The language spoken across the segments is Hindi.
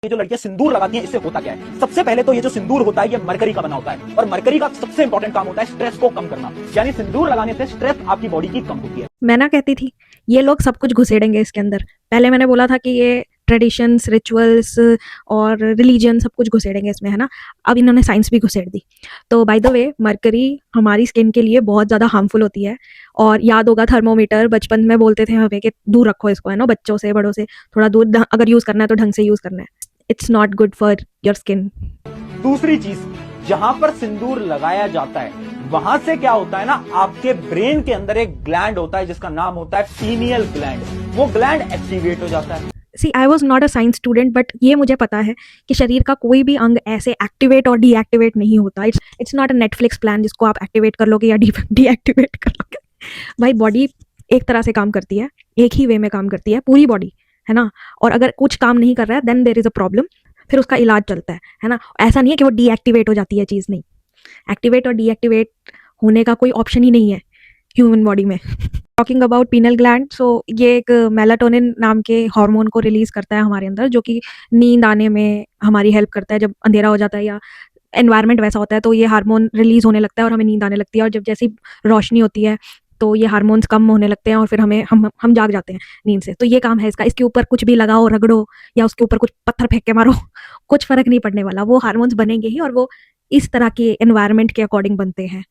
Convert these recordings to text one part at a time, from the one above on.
ये जो लड़कियां सिंदूर लगाती हैं इससे होता क्या है? सबसे पहले तो ये जो सिंदूर होता है ये मरकरी का बना होता है और मरकरी का सबसे इंपॉर्टेंट काम होता है स्ट्रेस को कम करना। यानी सिंदूर लगाने से स्ट्रेस आपकी बॉडी की कम होती है। मैं ना कहती थी ये लोग सब कुछ घुसेड़ेंगे इसके अंदर। पहले मैंने बोला था कि ये ट्रेडिशंस, रिचुअल्स और रिलीजन सब कुछ घुसेड़ेंगे इसमें, है ना। अब इन्होंने साइंस भी घुसेड़ दी। तो बाय द वे मरकरी हमारी स्किन के लिए बहुत ज़्यादा हार्मफुल होती है। और याद होगा थर्मोमीटर बचपन में बोलते थे हमें कि दूर रखो इसको, है ना, बच्चों से बड़ों से थोड़ा दूर, अगर यूज़ करना है तो ढंग से यूज़ करना है। It's not good for your skin. दूसरी चीज, जहां पर सिंदूर लगाया जाता है वहां से क्या होता है ना, आपके ब्रेन के अंदर एक ग्लैंड होता है जिसका नाम होता है पीनियल ग्लैंड। वो ग्लैंड एक्टिवेट हो जाता है। So I was not a science student, but ये मुझे पता है कि शरीर का कोई भी अंग ऐसे एक्टिवेट और डीएक्टिवेट नहीं होता। It's not a Netflix plan जिसको आप एक्टिवेट कर लोगे या डीएक्टिवेट कर लोगे। भाई बॉडी एक तरह से काम करती है, एक ही वे में काम करती है पूरी बॉडी, है ना। और अगर कुछ काम नहीं कर रहा है then there is a problem, फिर उसका इलाज चलता है ना। ऐसा नहीं है कि वो डीएक्टिवेट हो जाती है चीज़, नहीं। एक्टिवेट और डीएक्टिवेट होने का कोई ऑप्शन ही नहीं है ह्यूमन बॉडी में। टॉकिंग अबाउट पीनल ग्लैंड, सो ये एक मेलाटोनिन नाम के हार्मोन को रिलीज करता है हमारे अंदर, जो कि नींद आने में हमारी हेल्प करता है। जब अंधेरा हो जाता है या एनवायरनमेंट वैसा होता है तो ये हार्मोन रिलीज होने लगता है और हमें नींद आने लगती है। और जब जैसी रोशनी होती है तो ये हार्मोन्स कम होने लगते हैं और फिर हम जाग जाते हैं नींद से। तो ये काम है इसका। इसके ऊपर कुछ भी लगाओ, रगड़ो या उसके ऊपर कुछ पत्थर फेंक के मारो, कुछ फर्क नहीं पड़ने वाला। वो हार्मोन्स बनेंगे ही और वो इस तरह के एनवायरनमेंट के अकॉर्डिंग बनते हैं।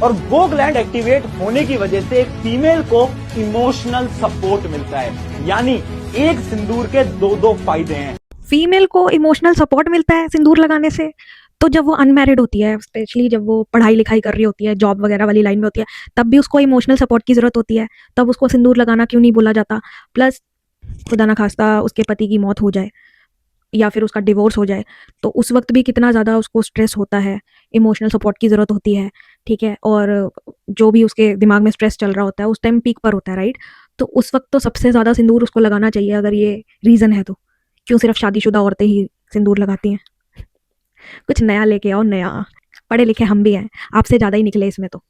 और वो ग्लैंड एक्टिवेट होने की वजह से एक फीमेल को इमोशनल सपोर्ट मिलता है। यानी एक सिंदूर के दो दो फायदे हैं। फीमेल को इमोशनल सपोर्ट मिलता है सिंदूर लगाने से, तो जब वो अनमैरिड होती है, स्पेशली जब वो पढ़ाई लिखाई कर रही होती है, जॉब वगैरह वाली लाइन में होती है, तब भी उसको इमोशनल सपोर्ट की ज़रूरत होती है। तब उसको सिंदूर लगाना क्यों नहीं बोला जाता। प्लस खुदा ना खास्ता उसके पति की मौत हो जाए या फिर उसका डिवोर्स हो जाए तो उस वक्त भी कितना ज़्यादा उसको स्ट्रेस होता है, इमोशनल सपोर्ट की ज़रूरत होती है, ठीक है। और जो भी उसके दिमाग में स्ट्रेस चल रहा होता है उस टाइम पीक पर होता है, राइट। तो उस वक्त तो सबसे ज़्यादा सिंदूर उसको लगाना चाहिए, अगर ये रीज़न है तो। क्यों सिर्फ शादीशुदा औरतें ही सिंदूर लगाती हैं? कुछ नया लेके आओ, नया। पढ़े लिखे हम भी हैं, आपसे ज़्यादा ही निकले इसमें तो।